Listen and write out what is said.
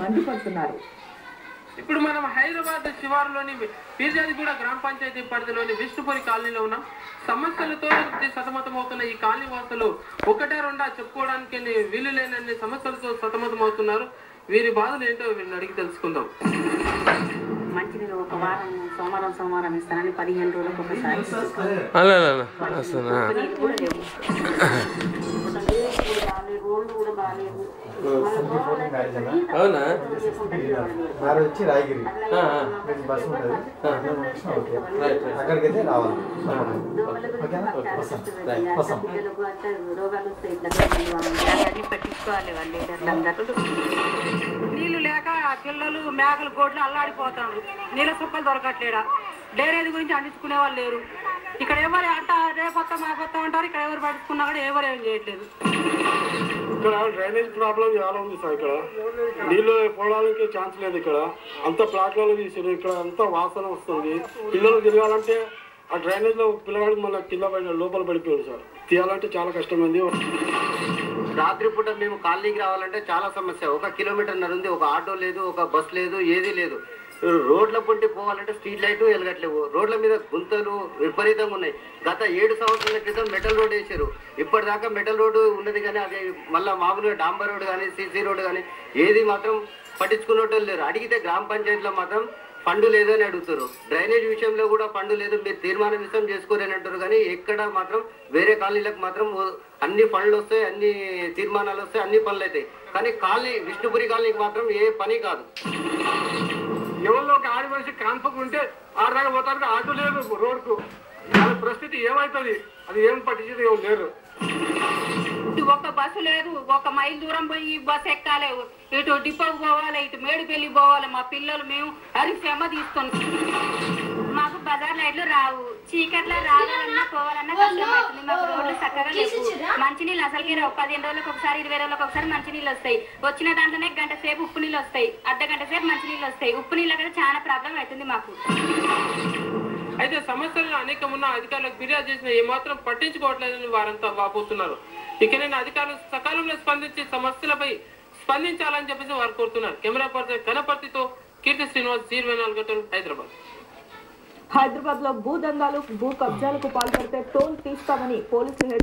మండిపడుతున్నారు. ఇప్పుడు మనం హైదరాబాద్ శివారులోని పీర్జాదిగూడ గ్రామ పంచాయతీ పరిధిలోని విష్ణుపురి కాలనీలో ఉన్నాం. సమస్యలతో సతమతమవుతున్న ఈ కాలనీ వాసులు ఒకటే రెండా చెప్పుకోవడానికి వీలు లేనన్ని సమస్యలతో సతమతమవుతున్నారు. వీరి బాధలు ఏంటో వీరిని అడిగి తెలుసుకుందాం. మంచినీళ్ళు ఒక వారం సోమవారం ఇస్తానని 15 రోజులకు ఒకసారి రోడ్లు కూడా బాగాలేదు. అవునా వచ్చి రాయగిరి బస్ ఉంటుంది అక్కడికైతే రావాలి. రోగాలు పట్టించుకోవాలి వాళ్ళు. నీళ్లు లేక పిల్లలు మేకలు గోడ్లు అల్లాడిపోతారు. నీళ్ళ సుక్కలు దొరకట్లేడా. డైరేజ్ గురించి అందించుకునే వాళ్ళు లేరు. ఇక్కడ ఎవరు అంట రేపొత్తా మాకొత్తా అంటారు. ఇక్కడ ఎవరు పట్టించుకున్నా కూడా ఎవరు ఏం చేయట్లేదు. ఇక్కడ డ్రైనేజ్ ప్రాబ్లం చాలా ఉంది సార్. ఇక్కడ నీళ్ళు పోవడానికి ఛాన్స్ లేదు. ఇక్కడ అంత ప్లాట్లలో తీసారు. ఇక్కడ అంతా వాసన వస్తుంది. పిల్లలు తిరగాలంటే ఆ డ్రైనేజ్ లో పిల్లగాడికి మళ్ళీ కింద పడి లోపల పడిపోయాడు సార్. తీయాలంటే చాలా కష్టమైంది. రాత్రిపూట మేము కాలనీకి రావాలంటే చాలా సమస్య. 1 కిలోమీటర్ ఉంది. ఒక ఆటో లేదు, ఒక బస్ లేదు, ఏదీ లేదు. రోడ్ల పొంటి పోవాలంటే స్ట్రీట్ లైట్ వెలగట్లేవు. రోడ్ల మీద గుంతలు విపరీతంగా ఉన్నాయి. గత 7 సంవత్సరాల క్రితం మెటల్ రోడ్ వేసారు. ఇప్పటిదాకా మెటల్ రోడ్డు ఉన్నది కానీ అది మళ్ళీ మామూలుగా డాంబర్ రోడ్ కానీ సీసీ రోడ్ కానీ ఏది మాత్రం పట్టించుకున్నట్టు లేరు. అడిగితే గ్రామ పంచాయతీలో మాత్రం ఫండ్ లేదు అని అడుగుతారు. డ్రైనేజ్ విషయంలో కూడా ఫండ్ లేదు, మీరు తీర్మానం విషయం చేసుకోరని అంటారు. కానీ ఎక్కడ మాత్రం వేరే కాలనీలకు మాత్రం అన్ని ఫండ్లు వస్తాయి, అన్ని తీర్మానాలు వస్తాయి, అన్ని పనులు అవుతాయి. కానీ కాలనీ విష్ణుపురి కాలనీకి మాత్రం ఏ పని కాదు. ఎవరిలో ఒక ఆడి మనిషి కాన్పకుంటే 6 దాకా పోతానికి ఆటో లేదు రోడ్కు. వాళ్ళ పరిస్థితి ఏమవుతుంది అది ఏం పట్టించేది ఎవరు లేరు. ఒక బస్సు లేదు. 1 మైల్ దూరం పోయి బస్సు ఎక్కాలి. ఇటు డిపోకి పోవాలి, ఇటు మేడిపల్లి పోవాలి. మా పిల్లలు మేము హరిశ్రమ తీసుకుంటాం. మాకు బజార్ లైట్లు రావు. చీకట్లో రావాలన్నా పోవాలన్నా కష్టమవుతుంది. మాకు రోడ్లు చక్కగా లేవు. మంచినీళ్ళు అసలుకి రావు. 15 రోజులకు ఒకసారి 20 రోజులకు ఒకసారి మంచినీళ్ళు వస్తాయి. వచ్చిన దాంట్లోనే గంట సేపు ఉప్పు నీళ్ళు వస్తాయి, అర్ధగంట సేపు మంచినీళ్ళు వస్తాయి. ఉప్పు నీళ్ళ కదా చాలా ప్రాబ్లం అవుతుంది మాకు. అయితే సమస్యలు అనేకం ఉన్న అధికారులకు ఫిర్యాదు చేసిన ఏమాత్రం పట్టించుకోవట్లేదని వారంతా వాపోతున్నారు. ఇకనైనా అధికారులు సకాలంలో స్పందించి సమస్యలపై స్పందించాలని చెప్పేసి వారు కోరుతున్నారు. కెమెరా పర్సన్ కనపర్తితో కీర్తి శ్రీనివాస్, G24 గంటలు, హైదరాబాద్. హైదరాబాద్ లో భూ దందాలు, భూ కబ్జాలకు పాల్పడితే టోల్ తీస్తామని పోలీసులు